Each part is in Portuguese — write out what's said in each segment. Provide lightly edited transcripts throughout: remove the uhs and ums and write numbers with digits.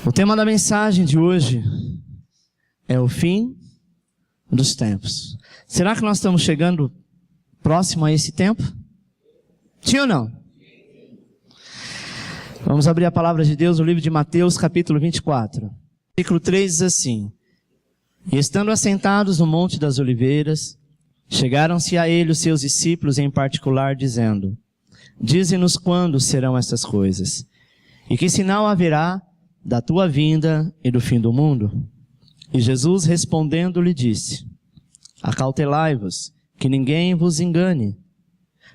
O tema da mensagem de hoje é o fim dos tempos. Será que nós estamos chegando próximo a esse tempo? Sim ou não? Vamos abrir a palavra de Deus no livro de Mateus, capítulo 24. Versículo 3 diz assim: E estando assentados no Monte das Oliveiras, chegaram-se a ele os seus discípulos em particular, dizendo: Dize-nos quando serão estas coisas, e que sinal haverá da tua vinda e do fim do mundo? E Jesus respondendo lhe disse: Acautelai-vos, que ninguém vos engane,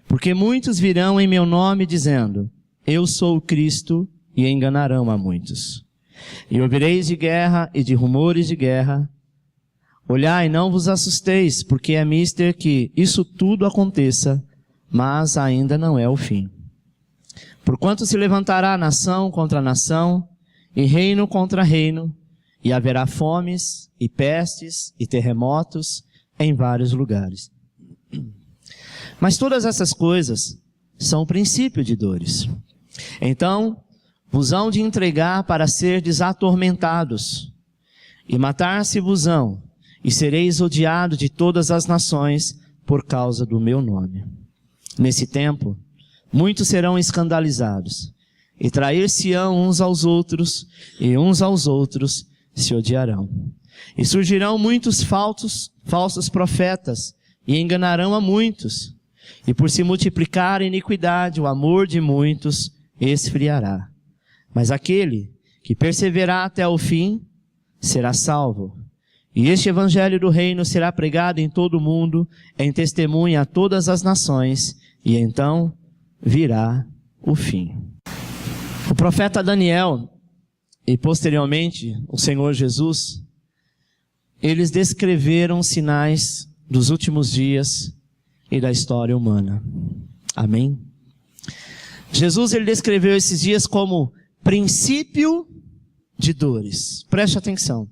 porque muitos virão em meu nome dizendo: Eu sou o Cristo, e enganarão a muitos. E ouvireis de guerra e de rumores de guerra. Olhai, não vos assusteis, porque é mister que isso tudo aconteça, mas ainda não é o fim. Porquanto se levantará nação contra nação, e reino contra reino, e haverá fomes, e pestes, e terremotos em vários lugares. Mas todas essas coisas são o princípio de dores. Então vos hão de entregar para serdes atormentados, e matar-se-vos-ão, e sereis odiados de todas as nações por causa do meu nome. Nesse tempo, muitos serão escandalizados, e trair-se-ão uns aos outros, e uns aos outros se odiarão. E surgirão muitos falsos profetas, e enganarão a muitos. E por se multiplicar a iniquidade, o amor de muitos esfriará. Mas aquele que perseverar até o fim será salvo. E este evangelho do reino será pregado em todo o mundo, em testemunha a todas as nações, e então virá o fim. O profeta Daniel e posteriormente o Senhor Jesus, eles descreveram sinais dos últimos dias e da história humana. Amém? Jesus, ele descreveu esses dias como princípio de dores. Preste atenção.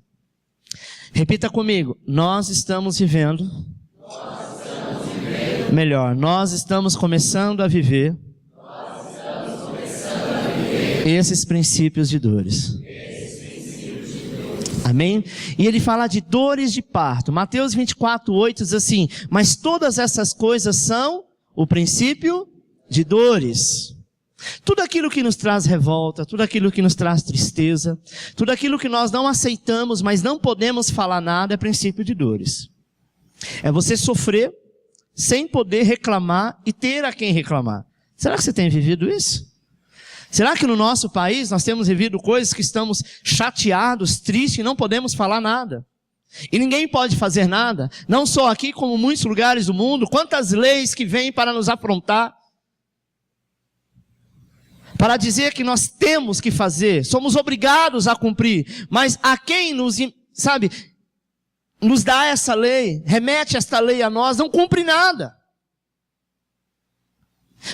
Repita comigo: nós estamos vivendo. Melhor, nós estamos começando a viver esses princípios de dores. Amém? E ele fala de dores de parto. Mateus 24:8 diz assim: mas todas essas coisas são o princípio de dores. Tudo aquilo que nos traz revolta, tudo aquilo que nos traz tristeza, tudo aquilo que nós não aceitamos, mas não podemos falar nada, é princípio de dores. É você sofrer sem poder reclamar e ter a quem reclamar. Será que você tem vivido isso? Será que no nosso país nós temos vivido coisas que estamos chateados, tristes e não podemos falar nada? E ninguém pode fazer nada, não só aqui como em muitos lugares do mundo. Quantas leis que vêm para nos afrontar, para dizer que nós temos que fazer, somos obrigados a cumprir, mas a quem nos dá essa lei, remete esta lei a nós, não cumpre nada.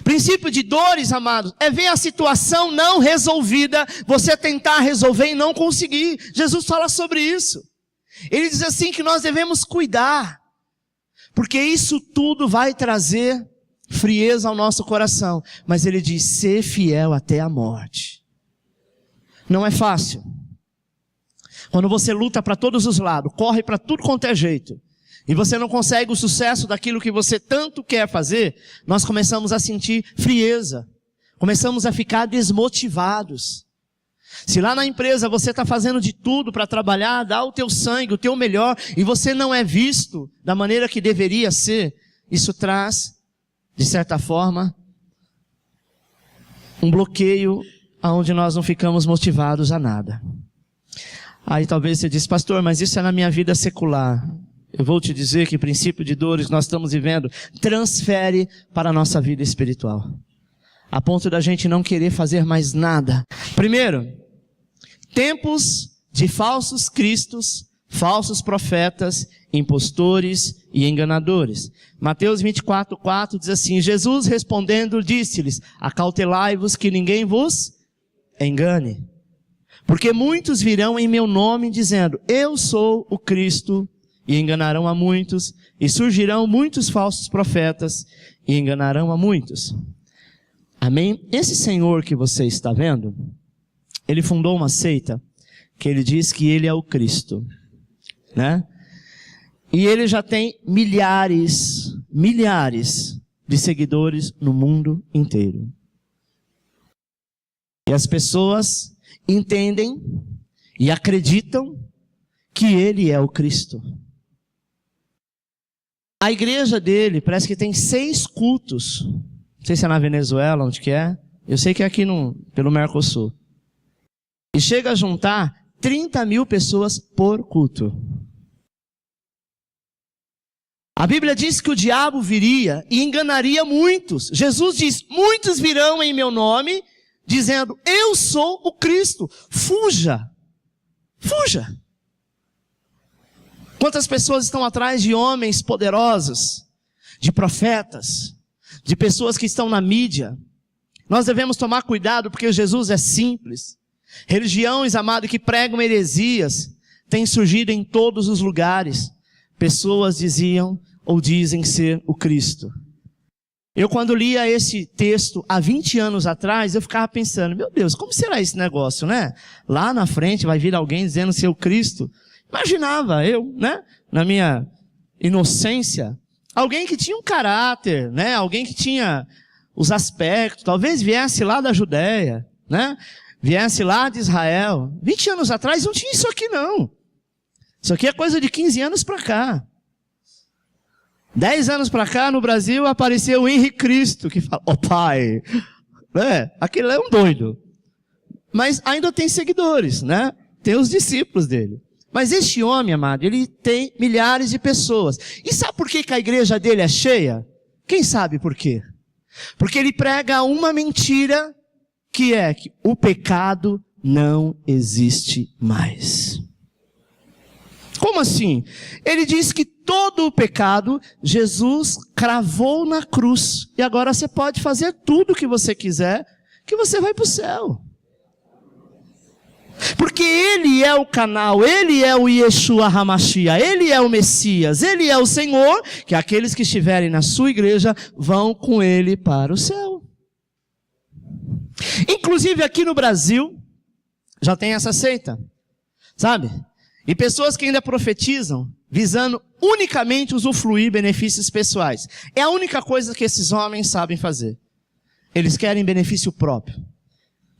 Princípio de dores, amados, é ver a situação não resolvida, você tentar resolver e não conseguir. Jesus fala sobre isso. Ele diz assim que nós devemos cuidar, porque isso tudo vai trazer frieza ao nosso coração. Mas ele diz: ser fiel até a morte. Não é fácil. Quando você luta para todos os lados, corre para tudo quanto é jeito, e você não consegue o sucesso daquilo que você tanto quer fazer, nós começamos a sentir frieza. Começamos a ficar desmotivados. Se lá na empresa você está fazendo de tudo para trabalhar, dar o teu sangue, o teu melhor, e você não é visto da maneira que deveria ser, isso traz, de certa forma, um bloqueio onde nós não ficamos motivados a nada. Aí talvez você diz: pastor, mas isso é na minha vida secular. Eu vou te dizer que o princípio de dores que nós estamos vivendo transfere para a nossa vida espiritual, a ponto da gente não querer fazer mais nada. Primeiro, tempos de falsos cristos, falsos profetas, impostores e enganadores. Mateus 24:4 diz assim: Jesus respondendo disse-lhes: acautelai-vos que ninguém vos engane, porque muitos virão em meu nome dizendo: eu sou o Cristo, e enganarão a muitos, e surgirão muitos falsos profetas, e enganarão a muitos. Amém? Esse Senhor que você está vendo, ele fundou uma seita que ele diz que ele é o Cristo, né? E ele já tem milhares de seguidores no mundo inteiro. E as pessoas entendem e acreditam que ele é o Cristo. A igreja dele parece que tem 6 cultos. Não sei se é na Venezuela, onde que é. Eu sei que é aqui pelo Mercosul. E chega a juntar 30 mil pessoas por culto. A Bíblia diz que o diabo viria e enganaria muitos. Jesus diz, muitos virão em meu nome, dizendo, eu sou o Cristo. Fuja. Fuja. Quantas pessoas estão atrás de homens poderosos, de profetas, de pessoas que estão na mídia? Nós devemos tomar cuidado porque Jesus é simples. Religiões, amado, que pregam heresias, têm surgido em todos os lugares. Pessoas diziam ou dizem ser o Cristo. Eu quando lia esse texto há 20 anos atrás, eu ficava pensando, meu Deus, como será esse negócio, né? Lá na frente vai vir alguém dizendo ser o Cristo. Imaginava eu, né? Na minha inocência, alguém que tinha um caráter, né? Alguém que tinha os aspectos, talvez viesse lá da Judéia, né? Viesse lá de Israel. 20 anos atrás não tinha isso aqui não. Isso aqui é coisa de 15 anos para cá. 10 anos para cá, no Brasil, apareceu o Henrique Cristo, que fala, ó pai, aquele é um doido. Mas ainda tem seguidores, né? Tem os discípulos dele. Mas este homem, amado, ele tem milhares de pessoas. E sabe por que a igreja dele é cheia? Quem sabe por quê? Porque ele prega uma mentira, que é que o pecado não existe mais. Como assim? Ele diz que todo o pecado, Jesus cravou na cruz. E agora você pode fazer tudo o que você quiser, que você vai para o céu. Porque ele é o canal, ele é o Yeshua HaMashiach, ele é o Messias, ele é o Senhor, que aqueles que estiverem na sua igreja vão com ele para o céu. Inclusive aqui no Brasil, já tem essa seita, sabe? E pessoas que ainda profetizam, visando unicamente usufruir benefícios pessoais. É a única coisa que esses homens sabem fazer. Eles querem benefício próprio.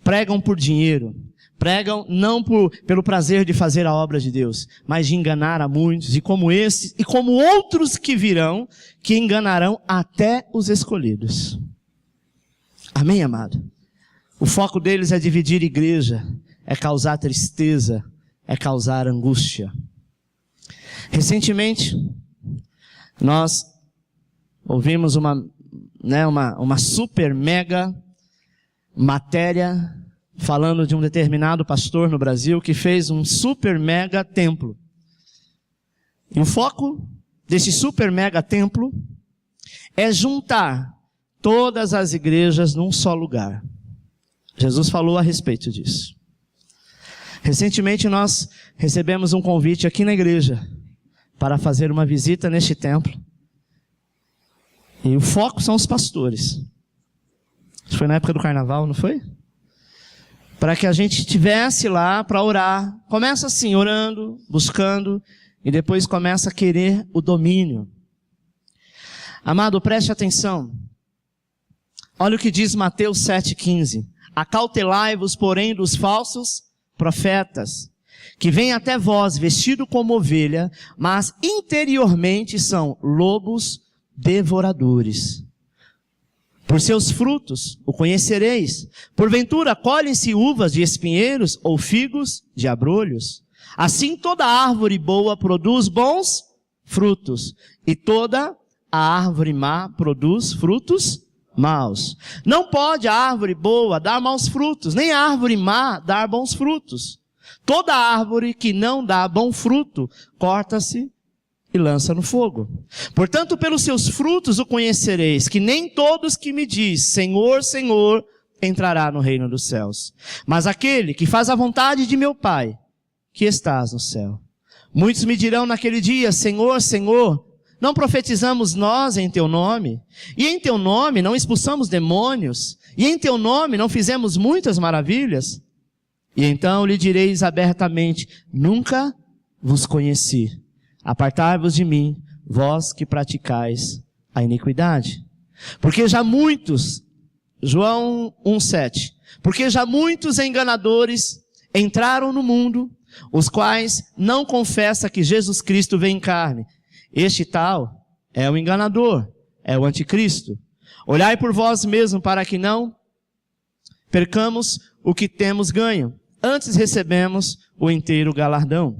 Pregam por dinheiro. Pregam não pelo prazer de fazer a obra de Deus, mas de enganar a muitos, e como esses, e como outros que virão, que enganarão até os escolhidos. Amém, amado? O foco deles é dividir igreja, é causar tristeza, é causar angústia. Recentemente, nós ouvimos uma super mega matéria falando de um determinado pastor no Brasil que fez um super mega templo. E o foco desse super mega templo é juntar todas as igrejas num só lugar. Jesus falou a respeito disso. Recentemente nós recebemos um convite aqui na igreja para fazer uma visita neste templo. E o foco são os pastores. Foi na época do carnaval, não foi? Para que a gente estivesse lá para orar. Começa assim, orando, buscando, e depois começa a querer o domínio. Amado, preste atenção. Olha o que diz Mateus 7,15. Acautelai-vos, porém, dos falsos profetas, que vêm até vós vestido como ovelha, mas interiormente são lobos devoradores. Por seus frutos o conhecereis. Porventura colhem-se uvas de espinheiros ou figos de abrolhos? Assim toda árvore boa produz bons frutos, e toda a árvore má produz frutos maus. Não pode a árvore boa dar maus frutos, nem a árvore má dar bons frutos. Toda árvore que não dá bom fruto, corta-se e lança no fogo. Portanto, pelos seus frutos o conhecereis, que nem todos que me diz, Senhor, Senhor, entrará no reino dos céus, mas aquele que faz a vontade de meu Pai, que estás no céu. Muitos me dirão naquele dia, Senhor, Senhor, não profetizamos nós em teu nome? E em teu nome não expulsamos demônios? E em teu nome não fizemos muitas maravilhas? E então lhe direis abertamente: nunca vos conheci. Apartai-vos de mim, vós que praticais a iniquidade. Porque já muitos, João 1,7, porque já muitos enganadores entraram no mundo, os quais não confessam que Jesus Cristo veio em carne. Este tal é o enganador, é o anticristo. Olhai por vós mesmos para que não percamos o que temos ganho. Antes recebemos o inteiro galardão.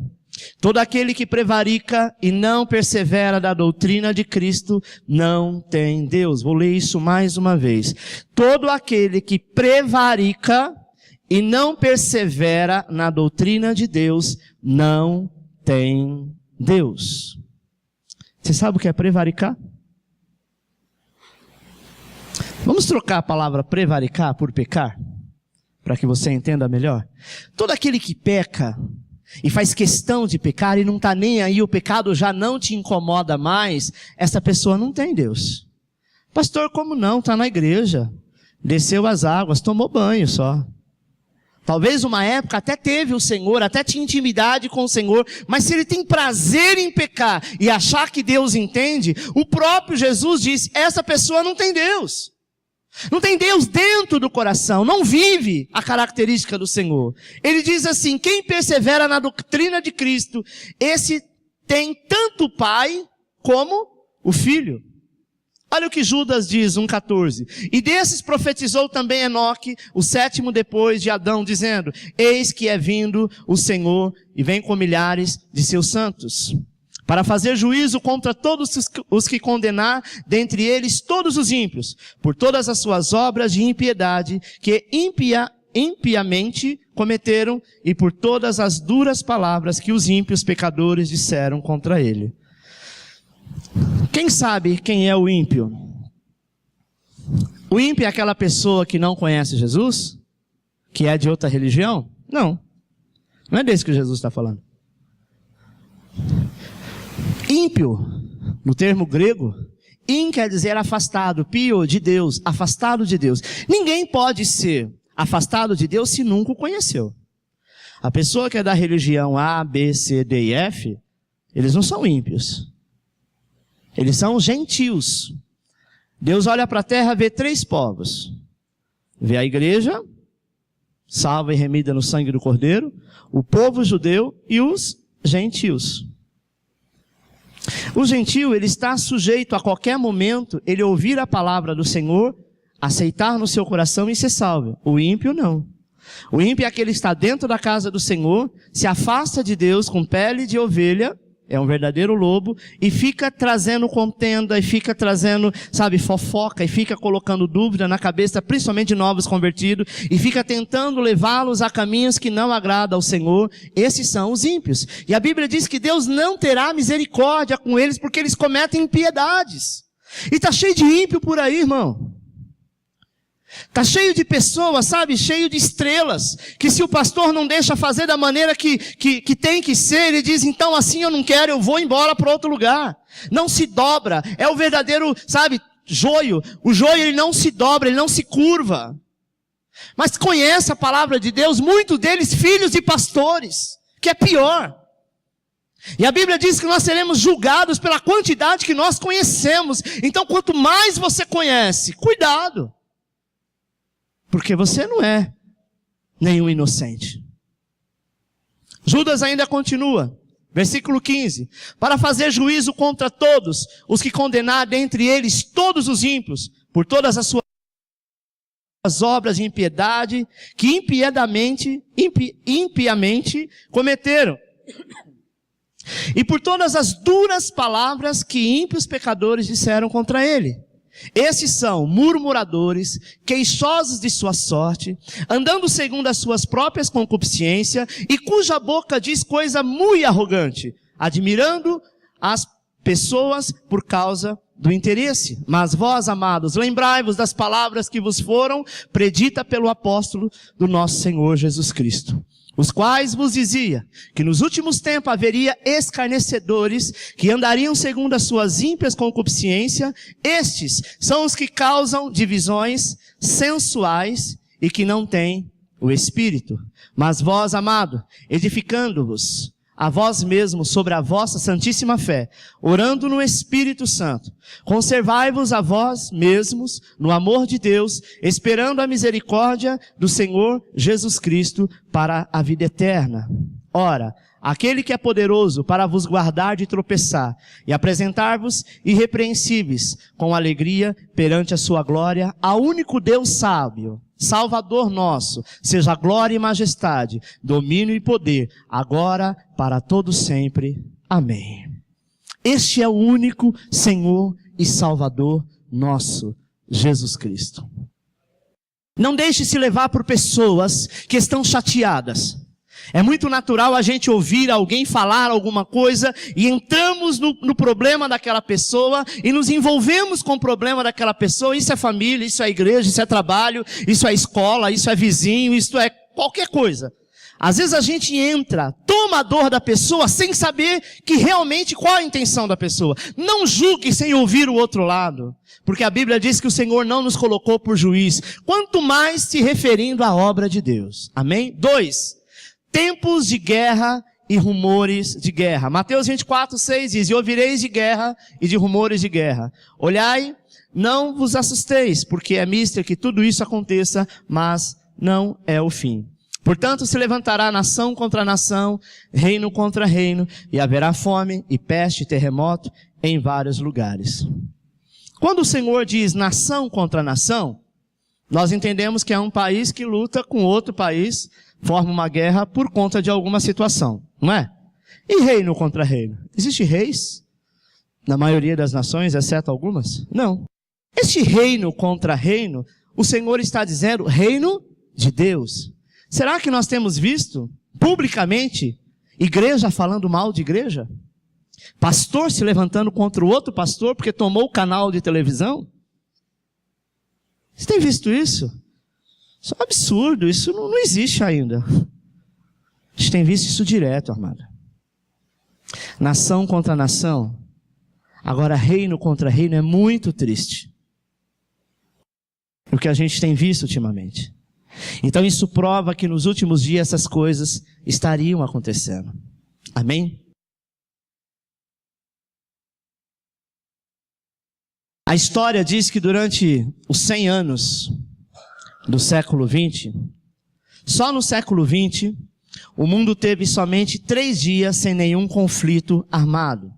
Todo aquele que prevarica e não persevera da doutrina de Cristo não tem Deus. Vou ler isso mais uma vez. Todo aquele que prevarica e não persevera na doutrina de Deus não tem Deus. Você sabe o que é prevaricar? Vamos trocar a palavra prevaricar por pecar? Para que você entenda melhor. Todo aquele que peca e faz questão de pecar e não está nem aí, o pecado já não te incomoda mais, essa pessoa não tem Deus. Pastor, como não? Está na igreja, desceu as águas, tomou banho só. Talvez uma época até teve o Senhor, até tinha intimidade com o Senhor, mas se ele tem prazer em pecar e achar que Deus entende, o próprio Jesus disse, essa pessoa não tem Deus. Não tem Deus dentro do coração, não vive a característica do Senhor. Ele diz assim, quem persevera na doutrina de Cristo, esse tem tanto o Pai como o Filho. Olha o que Judas diz, 1,14. E desses profetizou também Enoque, o sétimo depois de Adão, dizendo, eis que é vindo o Senhor e vem com milhares de seus santos, para fazer juízo contra todos os que condenar, dentre eles todos os ímpios, por todas as suas obras de impiedade, que impiamente cometeram, e por todas as duras palavras que os ímpios pecadores disseram contra ele. Quem sabe quem é o ímpio? O ímpio é aquela pessoa que não conhece Jesus? Que é de outra religião? Não. Não é desse que Jesus está falando. Ímpio, no termo grego, in quer dizer afastado, pio, de Deus, afastado de Deus. Ninguém pode ser afastado de Deus se nunca o conheceu. A pessoa que é da religião A, B, C, D e F, eles não são ímpios. Eles são gentios. Deus olha para a terra e vê 3 povos. Vê a igreja, salva e remida no sangue do Cordeiro, o povo judeu e os gentios. O gentio, ele está sujeito a qualquer momento, ele ouvir a palavra do Senhor, aceitar no seu coração e ser salvo. O ímpio não. O ímpio é aquele que está dentro da casa do Senhor, se afasta de Deus com pele de ovelha, é um verdadeiro lobo, e fica trazendo contenda, e fica trazendo, fofoca, e fica colocando dúvida na cabeça, principalmente de novos convertidos, e fica tentando levá-los a caminhos que não agradam ao Senhor. Esses são os ímpios. E a Bíblia diz que Deus não terá misericórdia com eles, porque eles cometem impiedades. E está cheio de ímpio por aí, irmão. Está cheio de pessoas, cheio de estrelas, que se o pastor não deixa fazer da maneira que tem que ser, ele diz, então assim eu não quero, eu vou embora para outro lugar. Não se dobra, é o verdadeiro, joio. O joio ele não se dobra, ele não se curva. Mas conhece a palavra de Deus, muitos deles filhos de pastores, que é pior. E a Bíblia diz que nós seremos julgados pela quantidade que nós conhecemos. Então quanto mais você conhece, cuidado. Porque você não é nenhum inocente. Judas ainda continua. Versículo 15. Para fazer juízo contra todos os que condenar dentre eles todos os ímpios, por todas as suas obras de impiedade, que impiamente cometeram. E por todas as duras palavras que ímpios pecadores disseram contra ele. Esses são murmuradores, queixosos de sua sorte, andando segundo as suas próprias concupiscências, e cuja boca diz coisa muito arrogante, admirando as pessoas por causa do interesse. Mas vós, amados, lembrai-vos das palavras que vos foram preditas pelo apóstolo do nosso Senhor Jesus Cristo, os quais vos dizia que nos últimos tempos haveria escarnecedores que andariam segundo as suas ímpias concupiscências. Estes são os que causam divisões sensuais e que não têm o Espírito. Mas vós, amado, edificando-vos a vós mesmos sobre a vossa santíssima fé, orando no Espírito Santo, conservai-vos a vós mesmos no amor de Deus, esperando a misericórdia do Senhor Jesus Cristo para a vida eterna. Ora, aquele que é poderoso para vos guardar de tropeçar e apresentar-vos irrepreensíveis com alegria perante a sua glória, ao único Deus sábio, Salvador nosso, seja glória e majestade, domínio e poder, agora, para todo sempre. Amém. Este é o único Senhor e Salvador nosso, Jesus Cristo. Não deixe se levar por pessoas que estão chateadas. É muito natural a gente ouvir alguém falar alguma coisa e entramos no problema daquela pessoa e nos envolvemos com o problema daquela pessoa. Isso é família, isso é igreja, isso é trabalho, isso é escola, isso é vizinho, isso é qualquer coisa. Às vezes a gente entra, toma a dor da pessoa sem saber que realmente qual a intenção da pessoa. Não julgue sem ouvir o outro lado, porque a Bíblia diz que o Senhor não nos colocou por juiz, quanto mais se referindo à obra de Deus. Amém? 2. Tempos de guerra e rumores de guerra. Mateus 24:6 diz, e ouvireis de guerra e de rumores de guerra. Olhai, não vos assusteis, porque é mister que tudo isso aconteça, mas não é o fim. Portanto, se levantará nação contra nação, reino contra reino, e haverá fome e peste e terremoto em vários lugares. Quando o Senhor diz nação contra nação, nós entendemos que é um país que luta com outro país, forma uma guerra por conta de alguma situação, não é? E reino contra reino? Existe reis na maioria das nações, exceto algumas? Não. Este reino contra reino, o Senhor está dizendo reino de Deus. Será que nós temos visto publicamente igreja falando mal de igreja? Pastor se levantando contra o outro pastor porque tomou o canal de televisão? Você tem visto isso? Isso é um absurdo, isso não existe ainda. A gente tem visto isso direto, amada. Nação contra nação. Agora, reino contra reino é muito triste. O que a gente tem visto ultimamente. Então isso prova que nos últimos dias essas coisas estariam acontecendo. Amém? A história diz que durante os 100 anos do século 20, só no século 20, o mundo teve somente 3 dias sem nenhum conflito armado.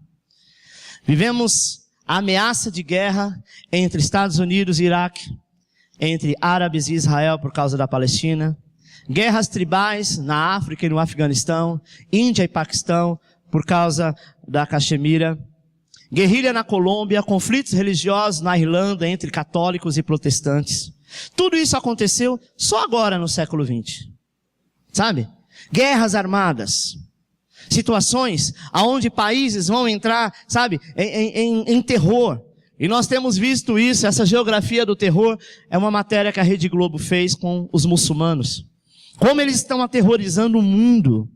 Vivemos a ameaça de guerra entre Estados Unidos e Iraque, entre árabes e Israel por causa da Palestina, guerras tribais na África e no Afeganistão, Índia e Paquistão por causa da Caxemira, guerrilha na Colômbia, conflitos religiosos na Irlanda entre católicos e protestantes. Tudo isso aconteceu só agora no século 20. Sabe? Guerras armadas. Situações onde países vão entrar, sabe, em terror. E nós temos visto isso, essa geografia do terror é uma matéria que a Rede Globo fez com os muçulmanos. Como eles estão aterrorizando o mundo,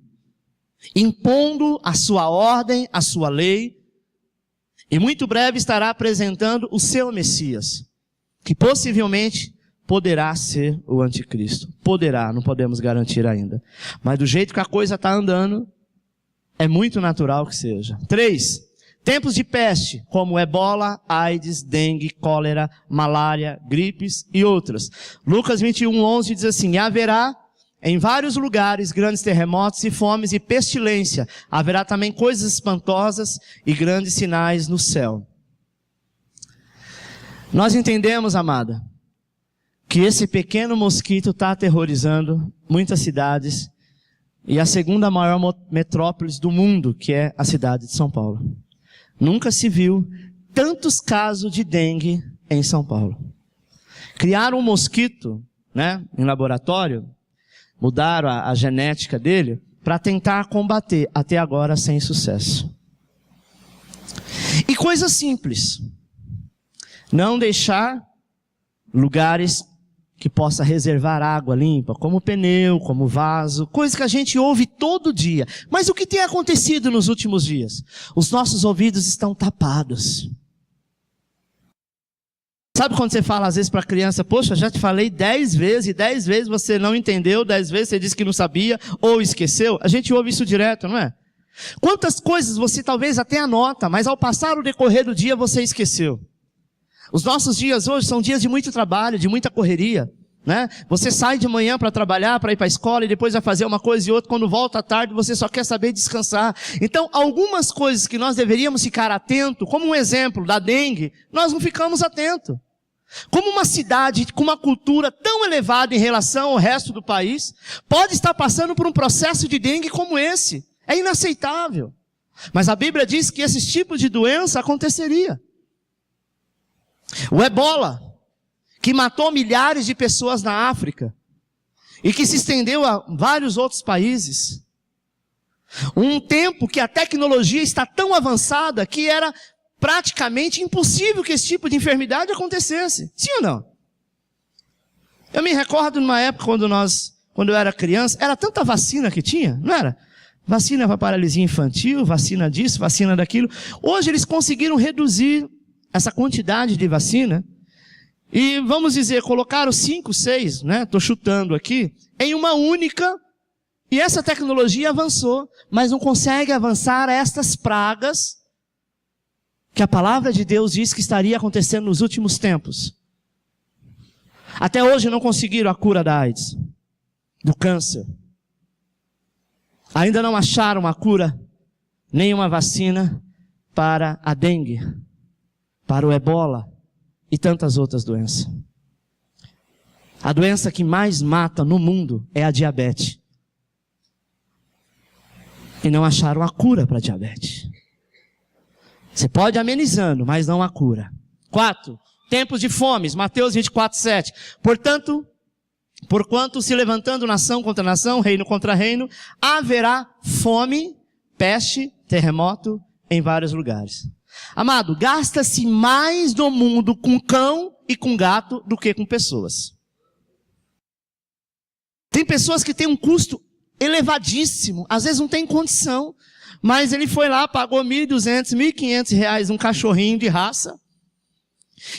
impondo a sua ordem, a sua lei, e muito breve estará apresentando o seu Messias, que possivelmente poderá ser o anticristo. Poderá, não podemos garantir ainda. Mas do jeito que a coisa está andando, é muito natural que seja. 3. Tempos de peste, como ebola, AIDS, dengue, cólera, malária, gripes e outras. Lucas 21:11 diz assim, e haverá em vários lugares grandes terremotos e fomes e pestilência. Haverá também coisas espantosas e grandes sinais no céu. Nós entendemos, amada, que esse pequeno mosquito está aterrorizando muitas cidades e a segunda maior metrópole do mundo, que é a cidade de São Paulo. Nunca se viu tantos casos de dengue em São Paulo. Criaram um mosquito, né, em laboratório, mudaram a genética dele para tentar combater, até agora sem sucesso. E coisa simples. Não deixar lugares que possa reservar água limpa, como pneu, como vaso, coisa que a gente ouve todo dia. Mas o que tem acontecido nos últimos dias? Os nossos ouvidos estão tapados. Sabe quando você fala às vezes para a criança, poxa, já te falei 10 vezes, e 10 vezes você não entendeu, 10 vezes você disse que não sabia, ou esqueceu? A gente ouve isso direto, não é? Quantas coisas você talvez até anota, mas ao passar o decorrer do dia você esqueceu. Os nossos dias hoje são dias de muito trabalho, de muita correria, né? Você sai de manhã para trabalhar, para ir para a escola, e depois vai fazer uma coisa e outra, quando volta à tarde você só quer saber descansar. Então, algumas coisas que nós deveríamos ficar atento, como um exemplo da dengue, nós não ficamos atentos. Como uma cidade com uma cultura tão elevada em relação ao resto do país, pode estar passando por um processo de dengue como esse. É inaceitável. Mas a Bíblia diz que esse tipo de doença aconteceria. O ebola, que matou milhares de pessoas na África, e que se estendeu a vários outros países. Um tempo que a tecnologia está tão avançada que era praticamente impossível que esse tipo de enfermidade acontecesse. Sim ou não? Eu me recordo numa época quando eu era criança, era tanta vacina que tinha, não era? Vacina para paralisia infantil, vacina disso, vacina daquilo. Hoje eles conseguiram reduzir essa quantidade de vacina e, vamos dizer, colocaram 5, 6, né? Estou chutando aqui, em uma única, e essa tecnologia avançou, mas não consegue avançar estas pragas que a palavra de Deus diz que estaria acontecendo nos últimos tempos. Até hoje não conseguiram a cura da AIDS, do câncer. Ainda não acharam a cura, nem uma vacina para a dengue, para o ebola e tantas outras doenças. A doença que mais mata no mundo é a diabetes. E não acharam a cura para a diabetes. Você pode amenizando, mas não a cura. 4. Tempos de fomes. Mateus 24, 7. Porquanto se levantando nação contra nação, reino contra reino, haverá fome, peste, terremoto em vários lugares. Amado, gasta-se mais no mundo com cão e com gato do que com pessoas. Tem pessoas que têm um custo elevadíssimo, às vezes não tem condição. Mas ele foi lá, pagou R$1.200, R$1.500 um cachorrinho de raça,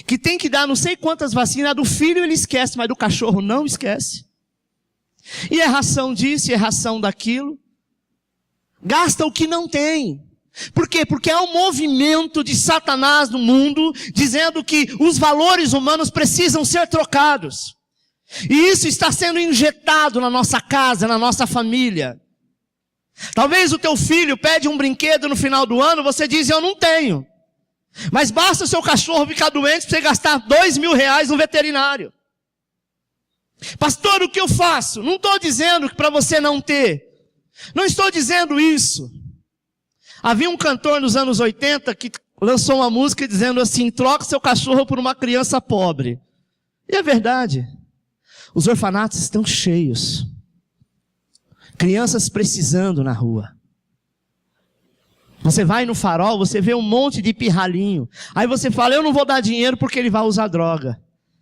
que tem que dar não sei quantas vacinas. Do filho ele esquece, mas do cachorro não esquece. E é ração disso, e é ração daquilo. Gasta o que não tem. Por quê? Porque é um movimento de Satanás no mundo, dizendo que os valores humanos precisam ser trocados. E isso está sendo injetado na nossa casa, na nossa família. Talvez o teu filho pede um brinquedo no final do ano, você diz, eu não tenho. Mas basta o seu cachorro ficar doente para você gastar R$2.000 no veterinário. Pastor, o que eu faço? Não estou dizendo que para você não ter. Não estou dizendo isso. Havia um cantor nos anos 80 que lançou uma música dizendo assim, troca seu cachorro por uma criança pobre. E é verdade. Os orfanatos estão cheios. Crianças precisando na rua. Você vai no Farol, você vê um monte de pirralhinho. Aí você fala, eu não vou dar dinheiro porque ele vai usar droga.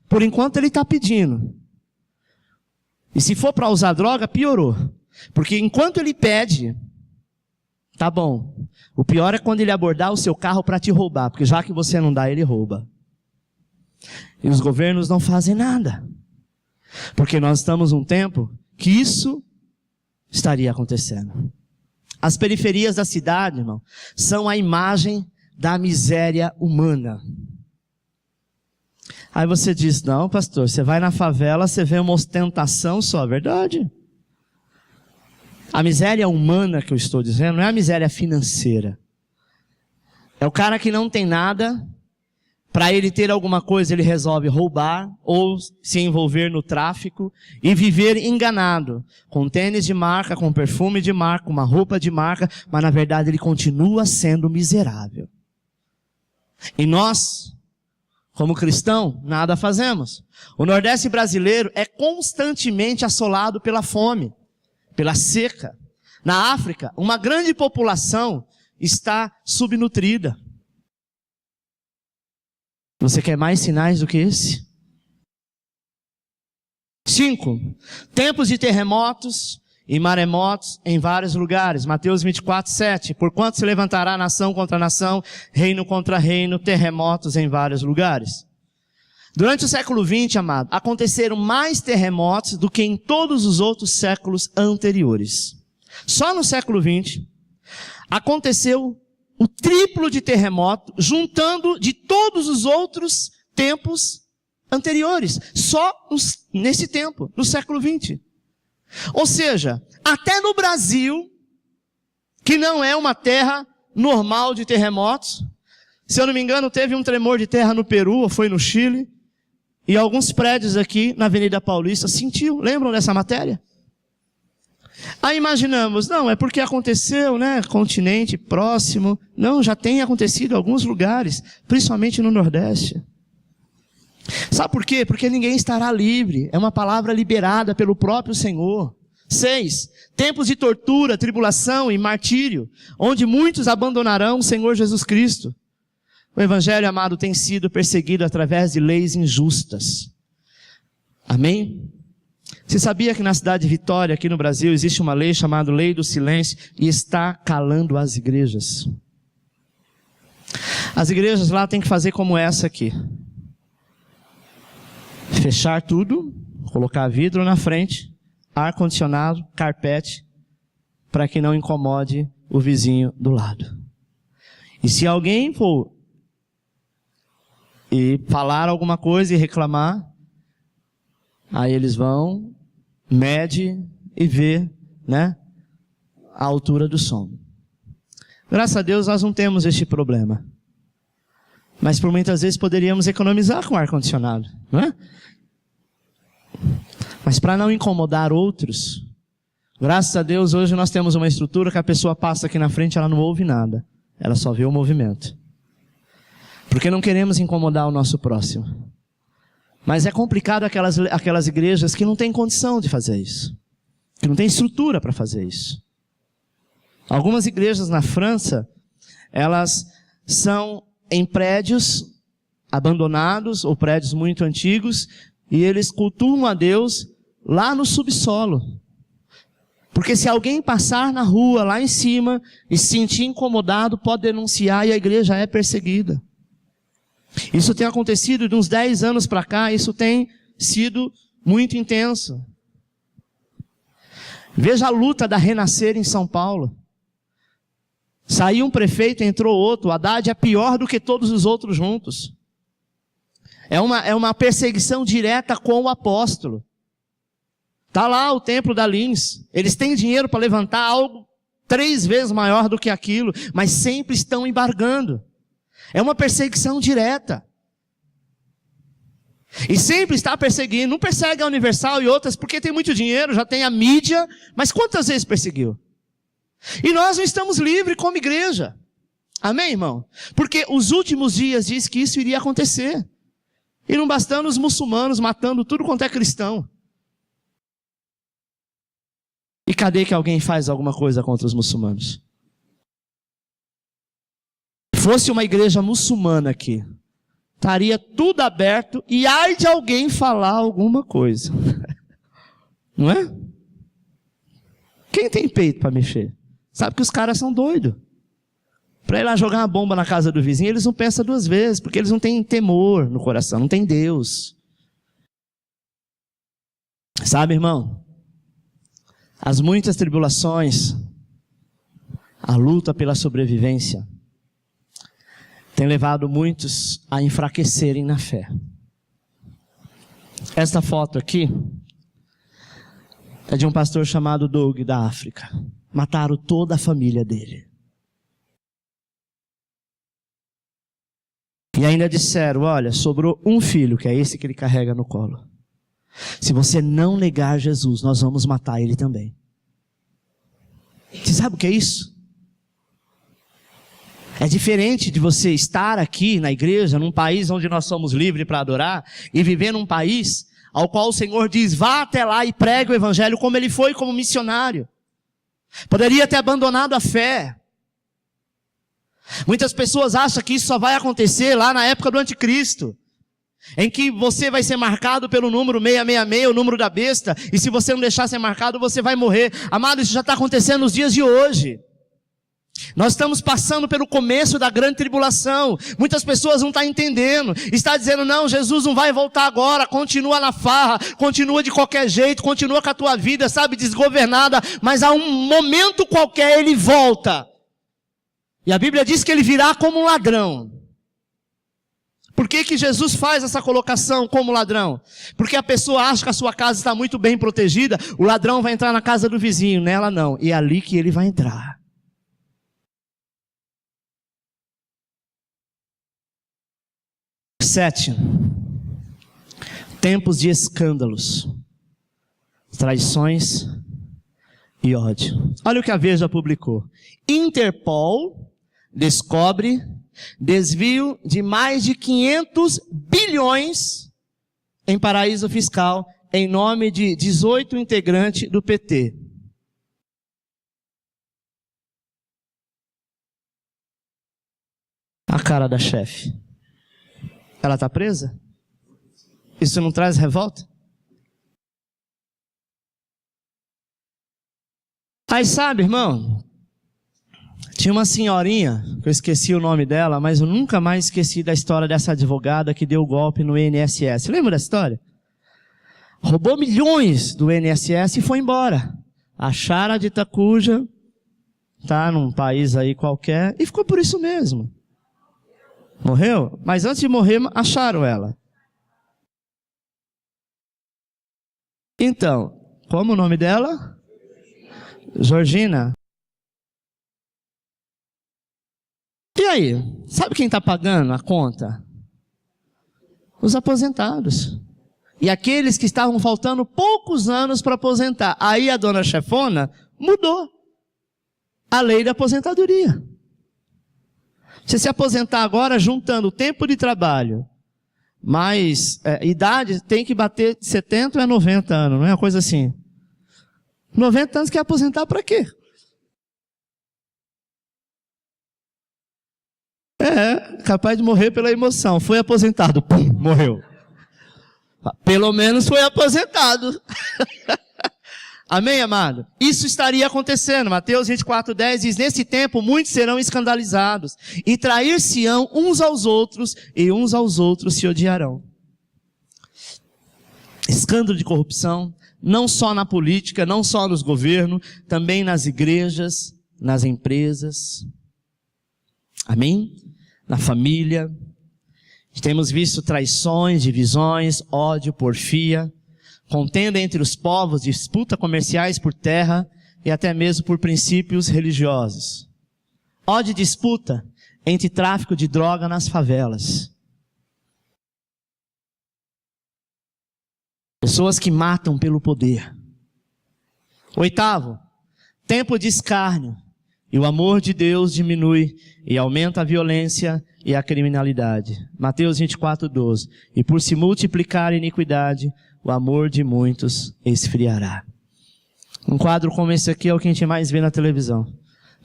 Por enquanto ele está pedindo. E se for para usar droga, piorou. Porque enquanto ele pede, tá bom. O pior é quando ele abordar o seu carro para te roubar. Porque já que você não dá, ele rouba. E os governos não fazem nada. Porque nós estamos num tempo que isso estaria acontecendo. As periferias da cidade, irmão, são a imagem da miséria humana. Aí você diz, não, pastor, você vai na favela, você vê uma ostentação só, verdade? A miséria humana que eu estou dizendo não é a miséria financeira. É o cara que não tem nada, para ele ter alguma coisa ele resolve roubar ou se envolver no tráfico e viver enganado. Com tênis de marca, com perfume de marca, uma roupa de marca, mas na verdade ele continua sendo miserável. E nós, como cristão, nada fazemos. O Nordeste brasileiro é constantemente assolado pela fome, pela seca. Na África, uma grande população está subnutrida. Você quer mais sinais do que esse? 5. Tempos de terremotos e maremotos em vários lugares. Mateus 24, 7. Porquanto se levantará nação contra nação, reino contra reino, terremotos em vários lugares. Durante o século XX, amado, aconteceram mais terremotos do que em todos os outros séculos anteriores. Só no século XX, aconteceu o triplo de terremoto, juntando de todos os outros tempos anteriores. Só nesse tempo, no século XX. Ou seja, até no Brasil, que não é uma terra normal de terremotos, se eu não me engano, teve um tremor de terra no Peru, ou foi no Chile, e alguns prédios aqui na Avenida Paulista sentiu. Lembram dessa matéria? Aí imaginamos, não, é porque aconteceu, né, continente próximo. Não, já tem acontecido em alguns lugares, principalmente no Nordeste. Sabe por quê? Porque ninguém estará livre. É uma palavra liberada pelo próprio Senhor. 6. Tempos de tortura, tribulação e martírio, onde muitos abandonarão o Senhor Jesus Cristo. O Evangelho, amado, tem sido perseguido através de leis injustas. Amém? Você sabia que na cidade de Vitória, aqui no Brasil, existe uma lei chamada Lei do Silêncio e está calando as igrejas? As igrejas lá têm que fazer como essa aqui. Fechar tudo, colocar vidro na frente, ar-condicionado, carpete, para que não incomode o vizinho do lado. E se alguém for e falar alguma coisa e reclamar, aí eles vão, mede e vê, né, a altura do som. Graças a Deus nós não temos este problema. Mas por muitas vezes poderíamos economizar com ar-condicionado, não é? Mas para não incomodar outros, graças a Deus hoje nós temos uma estrutura que a pessoa passa aqui na frente, ela não ouve nada. Ela só vê o movimento. Porque não queremos incomodar o nosso próximo. Mas é complicado aquelas igrejas que não têm condição de fazer isso. Que não têm estrutura para fazer isso. Algumas igrejas na França, elas são em prédios abandonados ou prédios muito antigos e eles cultuam a Deus lá no subsolo. Porque se alguém passar na rua lá em cima e se sentir incomodado, pode denunciar e a igreja é perseguida. Isso tem acontecido de uns 10 anos para cá, isso tem sido muito intenso. Veja a luta da Renascer em São Paulo. Saiu um prefeito, entrou outro. O Haddad é pior do que todos os outros juntos. É uma perseguição direta com o apóstolo. Está lá o templo da Lins. Eles têm dinheiro para levantar algo 3 vezes maior do que aquilo, mas sempre estão embargando. É uma perseguição direta. E sempre está perseguindo. Não persegue a Universal e outras porque tem muito dinheiro, já tem a mídia, mas quantas vezes perseguiu? E nós não estamos livres como igreja. Amém, irmão? Porque os últimos dias diz que isso iria acontecer. E não bastando os muçulmanos matando tudo quanto é cristão. E cadê que alguém faz alguma coisa contra os muçulmanos? Se fosse uma igreja muçulmana aqui, estaria tudo aberto e ai de alguém falar alguma coisa. Não é? Quem tem peito para mexer? Sabe que os caras são doidos. Para ir lá jogar uma bomba na casa do vizinho, eles não pensam 2 vezes, porque eles não têm temor no coração, não tem Deus. Sabe, irmão? As muitas tribulações, a luta pela sobrevivência, tem levado muitos a enfraquecerem na fé. Esta foto aqui é de um pastor chamado Doug, da África. Mataram toda a família dele. E ainda disseram, olha, sobrou um filho, que é esse que ele carrega no colo. Se você não negar Jesus, nós vamos matar ele também. Você sabe o que é isso? É diferente de você estar aqui na igreja, num país onde nós somos livres para adorar, e viver num país ao qual o Senhor diz, vá até lá e pregue o evangelho como ele foi como missionário. Poderia ter abandonado a fé. Muitas pessoas acham que isso só vai acontecer lá na época do anticristo, em que você vai ser marcado pelo número 666, o número da besta, e se você não deixar ser marcado, você vai morrer. Amado, isso já está acontecendo nos dias de hoje. Nós estamos passando pelo começo da grande tribulação. Muitas pessoas não estão entendendo. Está dizendo, não, Jesus não vai voltar agora. Continua na farra, continua de qualquer jeito, continua com a tua vida, sabe, desgovernada. Mas a um momento qualquer ele volta. E a Bíblia diz que ele virá como um ladrão. Por que Jesus faz essa colocação como ladrão? Porque a pessoa acha que a sua casa está muito bem protegida. O ladrão vai entrar na casa do vizinho, nela não. E é ali que ele vai entrar. 7. Tempos de escândalos, traições e ódio. Olha o que a Veja publicou. Interpol descobre desvio de mais de 500 bilhões em paraíso fiscal em nome de 18 integrantes do PT. A cara da chefe. Ela está presa? Isso não traz revolta? Aí sabe, irmão, tinha uma senhorinha, que eu esqueci o nome dela, mas eu nunca mais esqueci da história dessa advogada que deu golpe no INSS. Lembra da história? Roubou milhões do INSS e foi embora. Acharam a dita cuja, tá num país aí qualquer, e ficou por isso mesmo. Morreu? Mas antes de morrer, acharam ela. Então, como o nome dela? Georgina. E aí? Sabe quem está pagando a conta? Os aposentados. E aqueles que estavam faltando poucos anos para aposentar. Aí a dona chefona mudou a lei da aposentadoria. Você se aposentar agora juntando o tempo de trabalho, mais idade, tem que bater de 70 a 90 anos, não é uma coisa assim. 90 anos quer aposentar para quê? Capaz de morrer pela emoção. Foi aposentado, pum, morreu. Pelo menos foi aposentado. Amém, amado? Isso estaria acontecendo. Mateus 24:10 diz, nesse tempo muitos serão escandalizados e trair-se-ão uns aos outros e uns aos outros se odiarão. Escândalo de corrupção, não só na política, não só nos governos, também nas igrejas, nas empresas. Amém? Na família. Temos visto traições, divisões, ódio, porfia, contenda entre os povos, disputa comerciais por terra e até mesmo por princípios religiosos. Ódio e disputa entre tráfico de droga nas favelas. Pessoas que matam pelo poder. 8, tempo de escárnio. E o amor de Deus diminui e aumenta a violência e a criminalidade. Mateus 24:12. E por se multiplicar a iniquidade, o amor de muitos esfriará. Um quadro como esse aqui é o que a gente mais vê na televisão.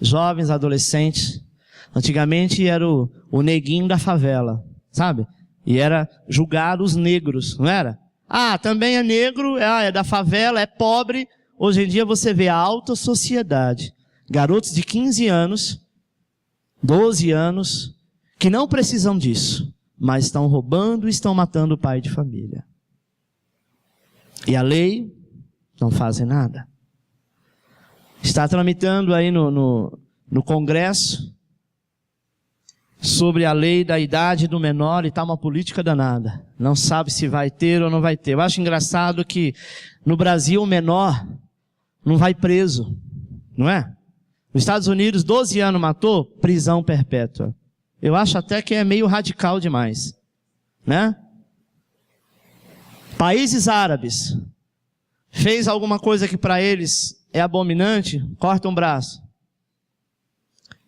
Jovens, adolescentes. Antigamente era o neguinho da favela, sabe? E era julgado os negros, não era? Ah, também é negro, é da favela, é pobre. Hoje em dia você vê a alta sociedade. Garotos de 15 anos, 12 anos, que não precisam disso, mas estão roubando e estão matando o pai de família. E a lei não faz nada. Está tramitando aí no Congresso sobre a lei da idade do menor e está uma política danada. Não sabe se vai ter ou não vai ter. Eu acho engraçado que no Brasil o menor não vai preso, não é? Nos Estados Unidos, 12 anos matou, prisão perpétua. Eu acho até que é meio radical demais, né? Países árabes, fez alguma coisa que para eles é abominante, corta um braço.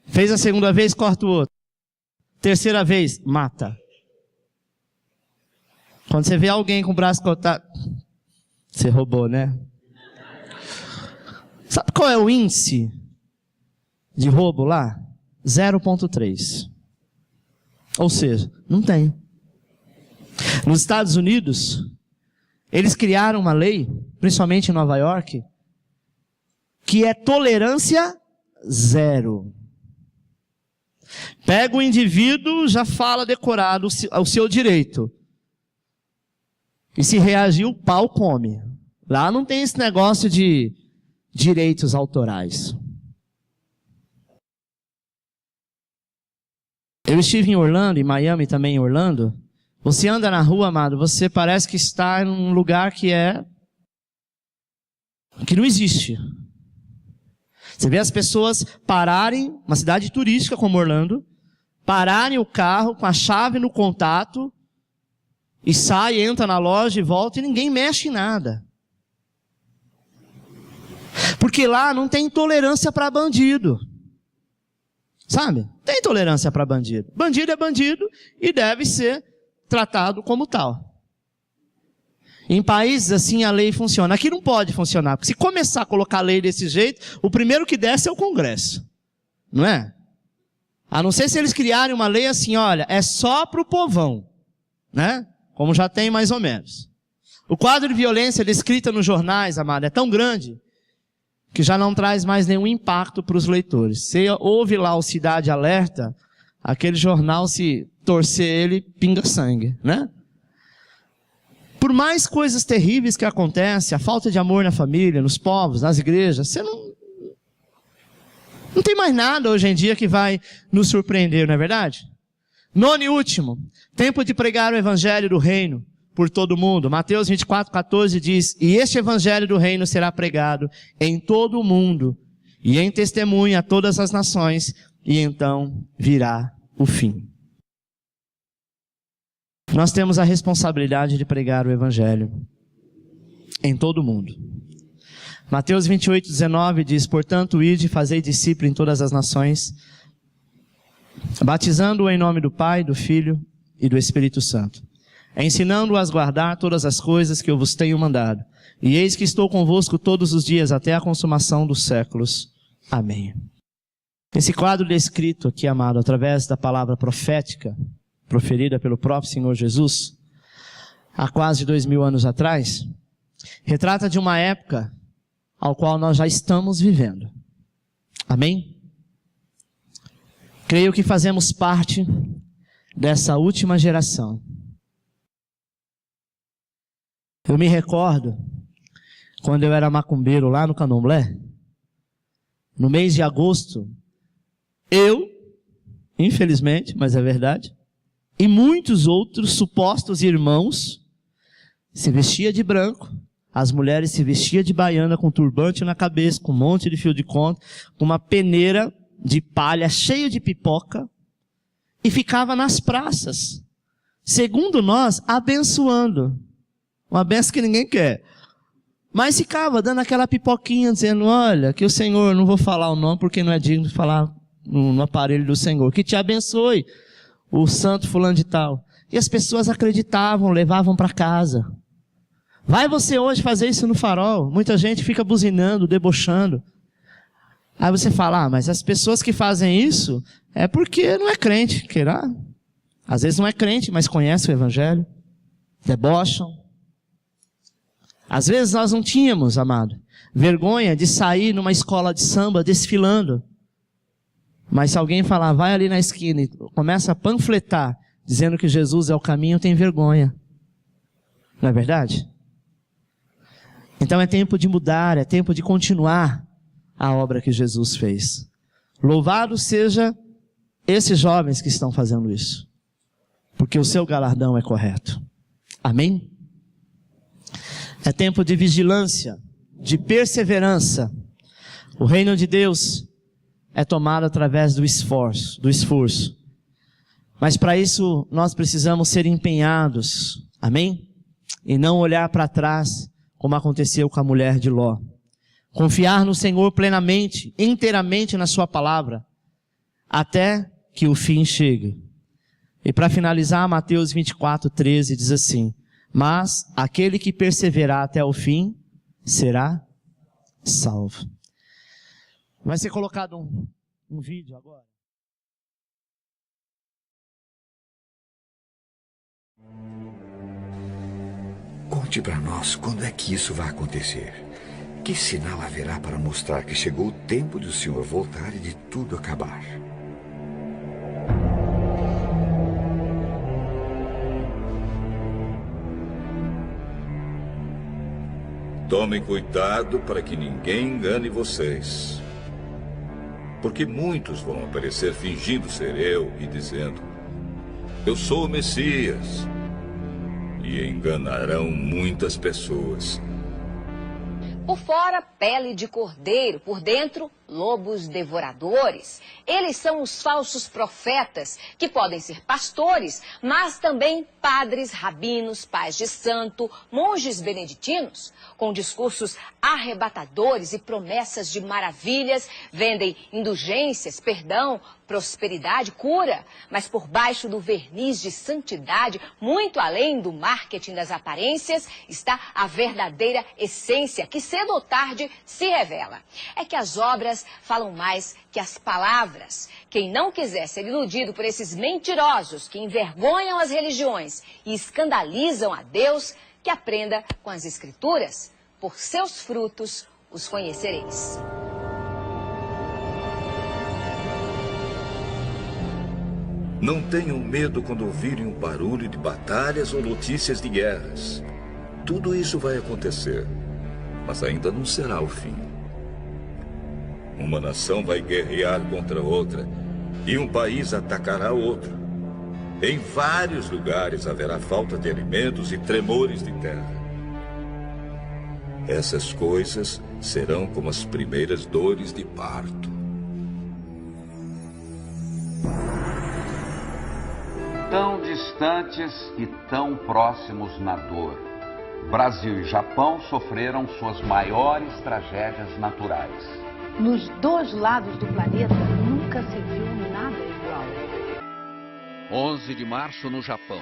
Fez a segunda vez, corta o outro. Terceira vez, mata. Quando você vê alguém com o braço cortado, você roubou, né? Sabe qual é o índice de roubo lá? 0,3. Ou seja, não tem. Nos Estados Unidos, eles criaram uma lei, principalmente em Nova York, que é tolerância zero. Pega o indivíduo, já fala decorado o seu direito. E se reagir, o pau come. Lá não tem esse negócio de direitos autorais. Eu estive em Orlando, em Miami também em Orlando. Você anda na rua, amado, você parece que está em um lugar que não existe. Você vê as pessoas pararem, uma cidade turística como Orlando, pararem o carro com a chave no contato, e sai, entra na loja e volta, e ninguém mexe em nada. Porque lá não tem tolerância para bandido. Sabe? Tem tolerância para bandido. Bandido é bandido e deve ser tratado como tal. Em países assim a lei funciona. Aqui não pode funcionar, porque se começar a colocar a lei desse jeito, o primeiro que desce é o Congresso. Não é? A não ser se eles criarem uma lei assim, olha, é só para o povão. Né? Como já tem mais ou menos. O quadro de violência descrita nos jornais, amado, é tão grande que já não traz mais nenhum impacto para os leitores. Você ouve lá o Cidade Alerta, aquele jornal, se torcer ele, pinga sangue, né? Por mais coisas terríveis que acontecem, a falta de amor na família, nos povos, nas igrejas, você não tem mais nada hoje em dia que vai nos surpreender, não é verdade? Nono e último, tempo de pregar o evangelho do reino por todo mundo. Mateus 24:14 diz, e este evangelho do reino será pregado em todo o mundo, e em testemunha a todas as nações, e então virá o fim. Nós temos a responsabilidade de pregar o evangelho em todo o mundo. Mateus 28:19 diz, portanto, ide e fazei discípulo em todas as nações, batizando-o em nome do Pai, do Filho e do Espírito Santo, ensinando-o a guardar todas as coisas que eu vos tenho mandado. E eis que estou convosco todos os dias até a consumação dos séculos. Amém. Esse quadro descrito aqui, amado, através da palavra profética, proferida pelo próprio Senhor Jesus, há quase 2000 anos atrás, retrata de uma época ao qual nós já estamos vivendo. Amém? Creio que fazemos parte dessa última geração. Eu me recordo, quando eu era macumbeiro lá no Candomblé, no mês de agosto, eu, infelizmente, mas é verdade, e muitos outros supostos irmãos se vestia de branco, as mulheres se vestiam de baiana com turbante na cabeça, com um monte de fio de conta, com uma peneira de palha cheia de pipoca, e ficava nas praças, segundo nós, abençoando. Uma benção que ninguém quer. Mas ficava dando aquela pipoquinha, dizendo, olha, que o Senhor, não vou falar o nome porque não é digno de falar no aparelho do Senhor, que te abençoe, o santo fulano de tal. E as pessoas acreditavam, levavam para casa. Vai você hoje fazer isso no farol. Muita gente fica buzinando, debochando. Aí você fala, mas as pessoas que fazem isso é porque não é crente, queira. Às vezes não é crente, mas conhece o evangelho. Debocham. Às vezes nós não tínhamos, amado, vergonha de sair numa escola de samba desfilando. Mas se alguém falar, vai ali na esquina e começa a panfletar, dizendo que Jesus é o caminho, tem vergonha. Não é verdade? Então é tempo de mudar, é tempo de continuar a obra que Jesus fez. Louvado seja esses jovens que estão fazendo isso, porque o seu galardão é correto. Amém? É tempo de vigilância, de perseverança. O reino de Deus é tomado através do esforço. Mas para isso nós precisamos ser empenhados, amém? E não olhar para trás, como aconteceu com a mulher de Ló. Confiar no Senhor plenamente, inteiramente na sua palavra, até que o fim chegue. E para finalizar, Mateus 24:13 diz assim, mas aquele que perseverar até o fim será salvo. Vai ser colocado um vídeo agora. Conte para nós quando é que isso vai acontecer. Que sinal haverá para mostrar que chegou o tempo de o Senhor voltar e de tudo acabar? Tomem cuidado para que ninguém engane vocês. Porque muitos vão aparecer fingindo ser eu e dizendo: eu sou o Messias. E enganarão muitas pessoas. Por fora, pele de cordeiro, por dentro, lobos devoradores. Eles são os falsos profetas, que podem ser pastores, mas também padres, rabinos, pais de santo, monges beneditinos, com discursos arrebatadores e promessas de maravilhas, vendem indulgências, perdão, prosperidade, cura, mas por baixo do verniz de santidade, muito além do marketing das aparências, está a verdadeira essência, que cedo ou tarde se revela. É que as obras falam mais que as palavras. Quem não quiser ser iludido por esses mentirosos que envergonham as religiões e escandalizam a Deus, que aprenda com as Escrituras. Por seus frutos os conhecereis. Não tenham medo quando ouvirem um barulho de batalhas ou notícias de guerras. Tudo isso vai acontecer, mas ainda não será o fim. Uma nação vai guerrear contra outra e um país atacará outro. Em vários lugares haverá falta de alimentos e tremores de terra. Essas coisas serão como as primeiras dores de parto. Tão distantes e tão próximos na dor, Brasil e Japão sofreram suas maiores tragédias naturais. Nos dois lados do planeta nunca se viu nada igual. 11 de março no Japão.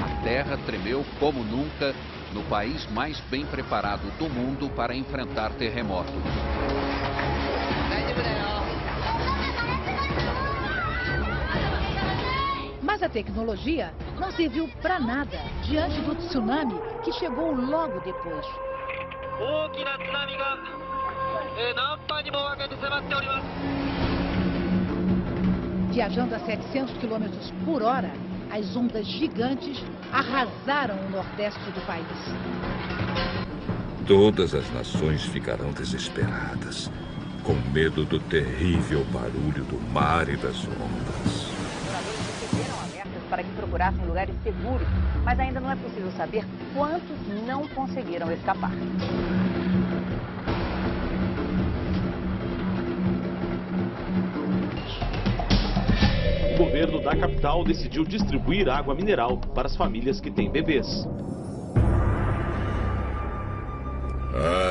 A terra tremeu como nunca no país mais bem preparado do mundo para enfrentar terremoto. Mas a tecnologia não serviu para nada diante do tsunami que chegou logo depois. Viajando a 700 km por hora, as ondas gigantes arrasaram o nordeste do país. Todas as nações ficarão desesperadas, com medo do terrível barulho do mar e das ondas. Receberam alertas para que procurassem lugares seguros, mas ainda não é possível saber quantos não conseguiram escapar. O governo da capital decidiu distribuir água mineral para as famílias que têm bebês.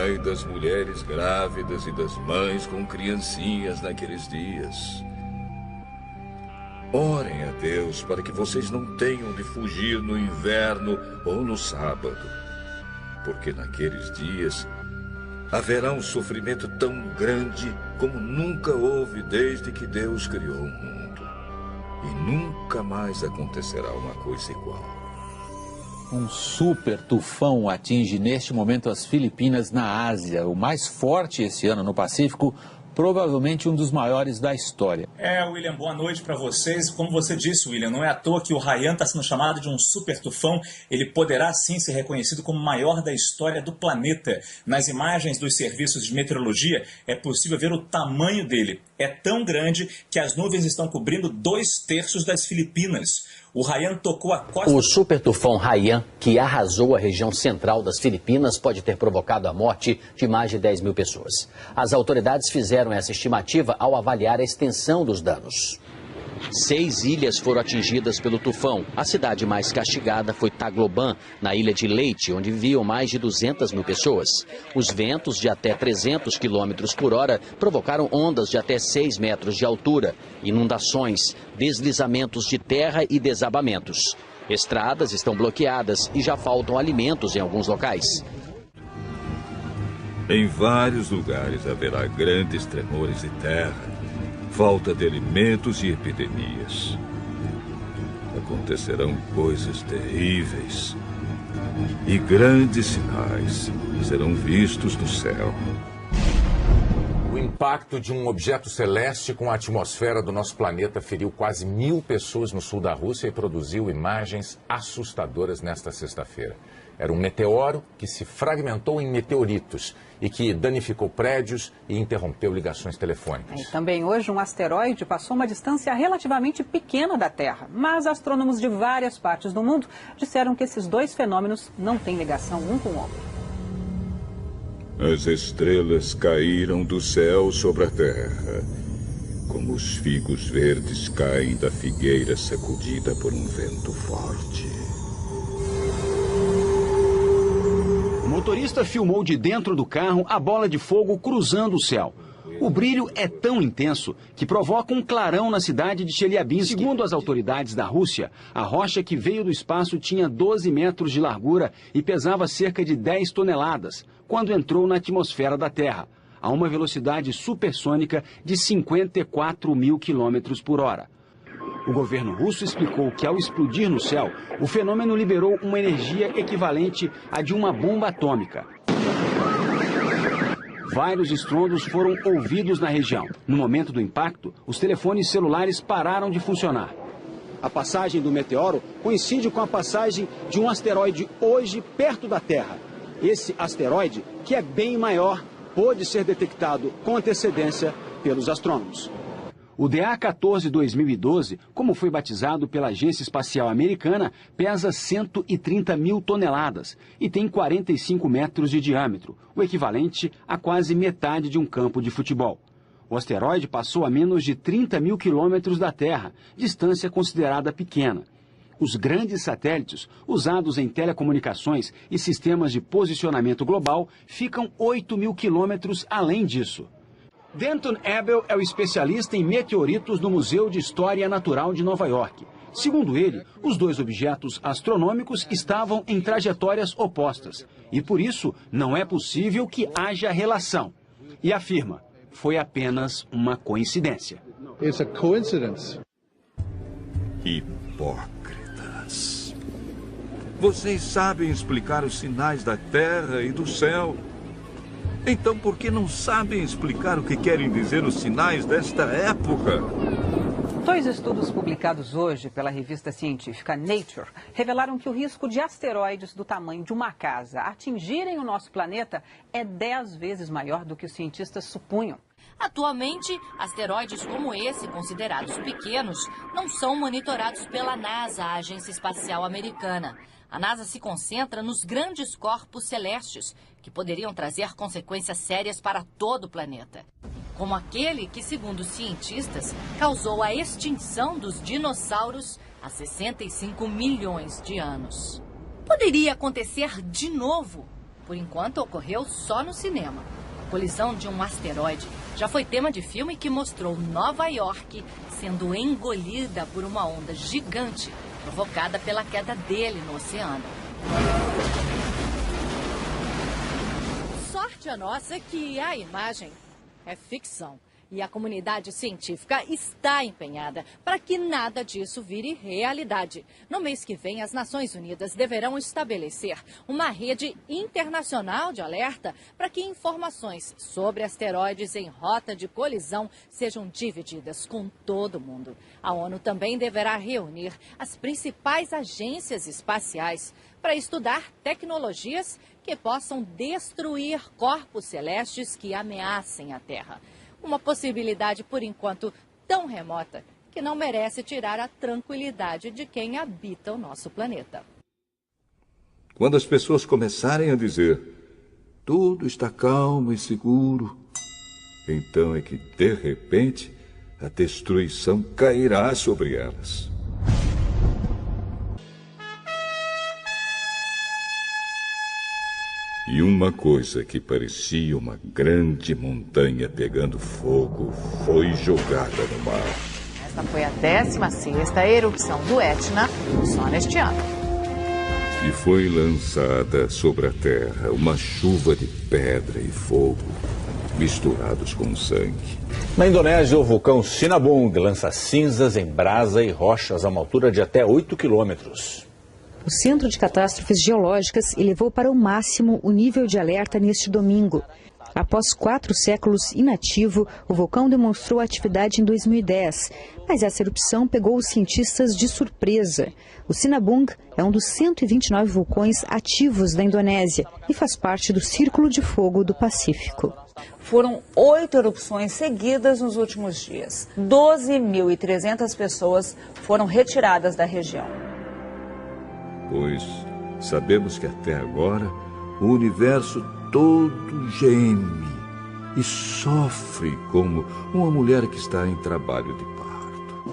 Ai das mulheres grávidas e das mães com criancinhas naqueles dias. Orem a Deus para que vocês não tenham de fugir no inverno ou no sábado, porque naqueles dias haverá um sofrimento tão grande como nunca houve desde que Deus criou o mundo. E nunca mais acontecerá uma coisa igual. Um super tufão atinge neste momento as Filipinas na Ásia, o mais forte esse ano no Pacífico, provavelmente um dos maiores da história. William, boa noite para vocês. Como você disse, William, não é à toa que o Haiyan está sendo chamado de um super tufão. Ele poderá sim ser reconhecido como o maior da história do planeta. Nas imagens dos serviços de meteorologia é possível ver o tamanho dele. É tão grande que as nuvens estão cobrindo 2/3 das Filipinas. O Haiyan tocou a costa... O super tufão Haiyan, que arrasou a região central das Filipinas, pode ter provocado a morte de mais de 10 mil pessoas. As autoridades fizeram essa estimativa ao avaliar a extensão dos danos. 6 ilhas foram atingidas pelo tufão. A cidade mais castigada foi Tagloban, na ilha de Leyte, onde viviam mais de 200 mil pessoas. Os ventos de até 300 km por hora provocaram ondas de até 6 metros de altura, inundações, deslizamentos de terra e desabamentos. Estradas estão bloqueadas e já faltam alimentos em alguns locais. Em vários lugares haverá grandes tremores de terra, falta de alimentos e epidemias. Acontecerão coisas terríveis e grandes sinais serão vistos no céu. O impacto de um objeto celeste com a atmosfera do nosso planeta feriu quase 1000 pessoas no sul da Rússia e produziu imagens assustadoras nesta sexta-feira. Era um meteoro que se fragmentou em meteoritos e que danificou prédios e interrompeu ligações telefônicas. E também hoje um asteroide passou uma distância relativamente pequena da Terra, mas astrônomos de várias partes do mundo disseram que esses dois fenômenos não têm ligação um com o outro. As estrelas caíram do céu sobre a terra, como os figos verdes caem da figueira sacudida por um vento forte. O motorista filmou de dentro do carro a bola de fogo cruzando o céu. O brilho é tão intenso que provoca um clarão na cidade de Chelyabinsk. Segundo as autoridades da Rússia, a rocha que veio do espaço tinha 12 metros de largura e pesava cerca de 10 toneladas quando entrou na atmosfera da Terra, a uma velocidade supersônica de 54 mil quilômetros por hora. O governo russo explicou que, ao explodir no céu, o fenômeno liberou uma energia equivalente à de uma bomba atômica. Vários estrondos foram ouvidos na região. No momento do impacto, os telefones celulares pararam de funcionar. A passagem do meteoro coincide com a passagem de um asteroide hoje perto da Terra. Esse asteroide, que é bem maior, pôde ser detectado com antecedência pelos astrônomos. O DA-14 2012, como foi batizado pela Agência Espacial Americana, pesa 130 mil toneladas e tem 45 metros de diâmetro, o equivalente a quase metade de um campo de futebol. O asteroide passou a menos de 30 mil quilômetros da Terra, distância considerada pequena. Os grandes satélites, usados em telecomunicações e sistemas de posicionamento global, ficam 8 mil quilômetros além disso. Denton Abel é o especialista em meteoritos no Museu de História Natural de Nova York. Segundo ele, os dois objetos astronômicos estavam em trajetórias opostas e, por isso, não é possível que haja relação. E afirma, foi apenas uma coincidência. It's a coincidence. Hipócritas. Vocês sabem explicar os sinais da Terra e do céu. Então, por que não sabem explicar o que querem dizer os sinais desta época? Dois estudos publicados hoje pela revista científica Nature revelaram que o risco de asteroides do tamanho de uma casa atingirem o nosso planeta é 10 vezes maior do que os cientistas supunham. Atualmente, asteroides como esse, considerados pequenos, não são monitorados pela NASA, a Agência Espacial Americana. A NASA se concentra nos grandes corpos celestes, que poderiam trazer consequências sérias para todo o planeta. Como aquele que, segundo os cientistas, causou a extinção dos dinossauros há 65 milhões de anos. Poderia acontecer de novo. Por enquanto, ocorreu só no cinema. A colisão de um asteroide já foi tema de filme que mostrou Nova York sendo engolida por uma onda gigante provocada pela queda dele no oceano. Sorte a nossa que a imagem é ficção. E a comunidade científica está empenhada para que nada disso vire realidade. No mês que vem, as Nações Unidas deverão estabelecer uma rede internacional de alerta para que informações sobre asteroides em rota de colisão sejam divididas com todo mundo. A ONU também deverá reunir as principais agências espaciais para estudar tecnologias que possam destruir corpos celestes que ameacem a Terra. Uma possibilidade, por enquanto, tão remota que não merece tirar a tranquilidade de quem habita o nosso planeta. Quando as pessoas começarem a dizer tudo está calmo e seguro, então é que, de repente, a destruição cairá sobre elas. E uma coisa que parecia uma grande montanha pegando fogo foi jogada no mar. Esta foi a 16ª erupção do Etna só neste ano. E foi lançada sobre a terra uma chuva de pedra e fogo misturados com sangue. Na Indonésia, o vulcão Sinabung lança cinzas em brasa e rochas a uma altura de até 8 quilômetros. o Centro de Catástrofes Geológicas elevou para o máximo o nível de alerta neste domingo. Após 4 séculos inativo, o vulcão demonstrou atividade em 2010, mas essa erupção pegou os cientistas de surpresa. O Sinabung é um dos 129 vulcões ativos da Indonésia e faz parte do Círculo de Fogo do Pacífico. Foram 8 erupções seguidas nos últimos dias. 12.300 pessoas foram retiradas da região. Pois sabemos que até agora o universo todo geme e sofre como uma mulher que está em trabalho de parto.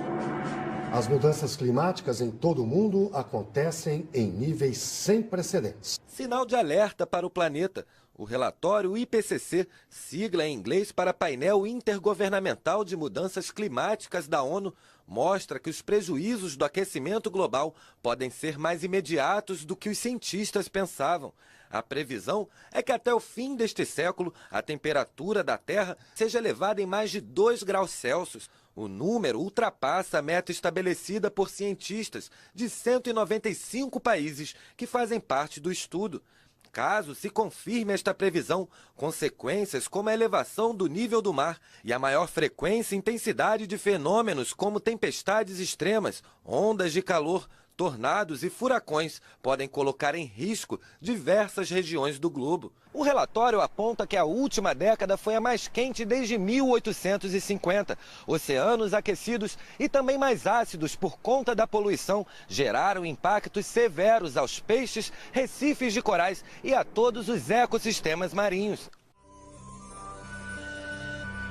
As mudanças climáticas em todo o mundo acontecem em níveis sem precedentes. Sinal de alerta para o planeta. O relatório IPCC, sigla em inglês para Painel Intergovernamental de Mudanças Climáticas da ONU, mostra que os prejuízos do aquecimento global podem ser mais imediatos do que os cientistas pensavam. A previsão é que até o fim deste século a temperatura da Terra seja elevada em mais de 2 graus Celsius. O número ultrapassa a meta estabelecida por cientistas de 195 países que fazem parte do estudo. Caso se confirme esta previsão, consequências como a elevação do nível do mar e a maior frequência e intensidade de fenômenos como tempestades extremas, ondas de calor, tornados e furacões podem colocar em risco diversas regiões do globo. O relatório aponta que a última década foi a mais quente desde 1850. Oceanos aquecidos e também mais ácidos por conta da poluição geraram impactos severos aos peixes, recifes de corais e a todos os ecossistemas marinhos.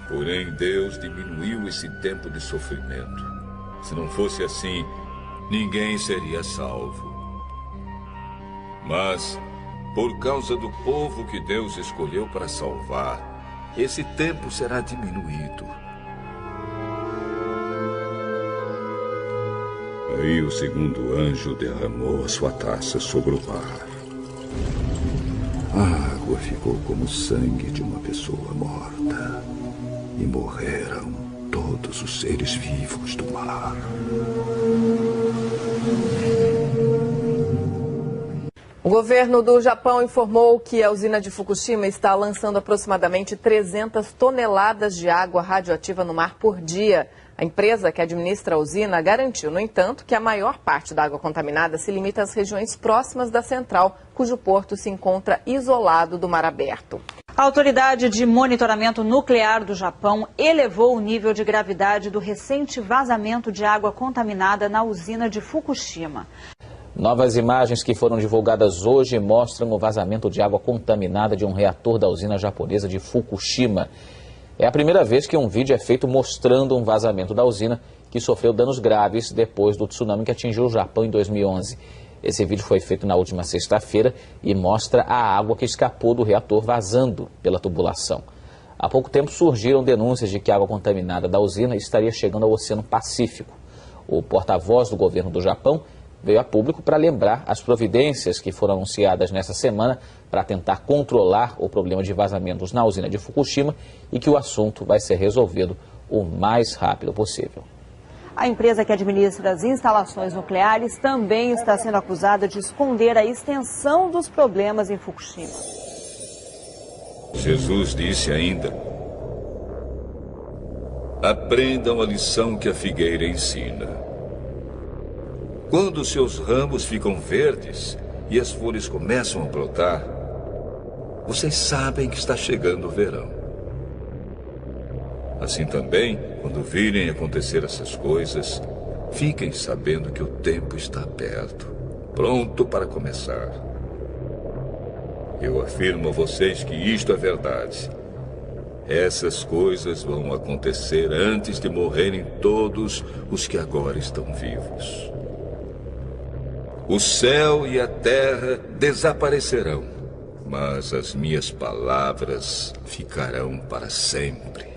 Porém, Deus diminuiu esse tempo de sofrimento. Se não fosse assim, ninguém seria salvo. Mas, por causa do povo que Deus escolheu para salvar, esse tempo será diminuído. Aí o segundo anjo derramou a sua taça sobre o mar. A água ficou como o sangue de uma pessoa morta. E morreram todos os seres vivos do mar. O governo do Japão informou que a usina de Fukushima está lançando aproximadamente 300 toneladas de água radioativa no mar por dia. A empresa que administra a usina garantiu, no entanto, que a maior parte da água contaminada se limita às regiões próximas da central, cujo porto se encontra isolado do mar aberto. A Autoridade de Monitoramento Nuclear do Japão elevou o nível de gravidade do recente vazamento de água contaminada na usina de Fukushima. Novas imagens que foram divulgadas hoje mostram o vazamento de água contaminada de um reator da usina japonesa de Fukushima. É a primeira vez que um vídeo é feito mostrando um vazamento da usina que sofreu danos graves depois do tsunami que atingiu o Japão em 2011. Esse vídeo foi feito na última sexta-feira e mostra a água que escapou do reator vazando pela tubulação. Há pouco tempo surgiram denúncias de que a água contaminada da usina estaria chegando ao Oceano Pacífico. O porta-voz do governo do Japão veio a público para lembrar as providências que foram anunciadas nessa semana para tentar controlar o problema de vazamentos na usina de Fukushima e que o assunto vai ser resolvido o mais rápido possível. A empresa que administra as instalações nucleares também está sendo acusada de esconder a extensão dos problemas em Fukushima. Jesus disse ainda: aprendam a lição que a figueira ensina. Quando seus ramos ficam verdes e as folhas começam a brotar, vocês sabem que está chegando o verão. Assim também, quando virem acontecer essas coisas, fiquem sabendo que o tempo está perto, pronto para começar. Eu afirmo a vocês que isto é verdade. Essas coisas vão acontecer antes de morrerem todos os que agora estão vivos. O céu e a terra desaparecerão, mas as minhas palavras ficarão para sempre.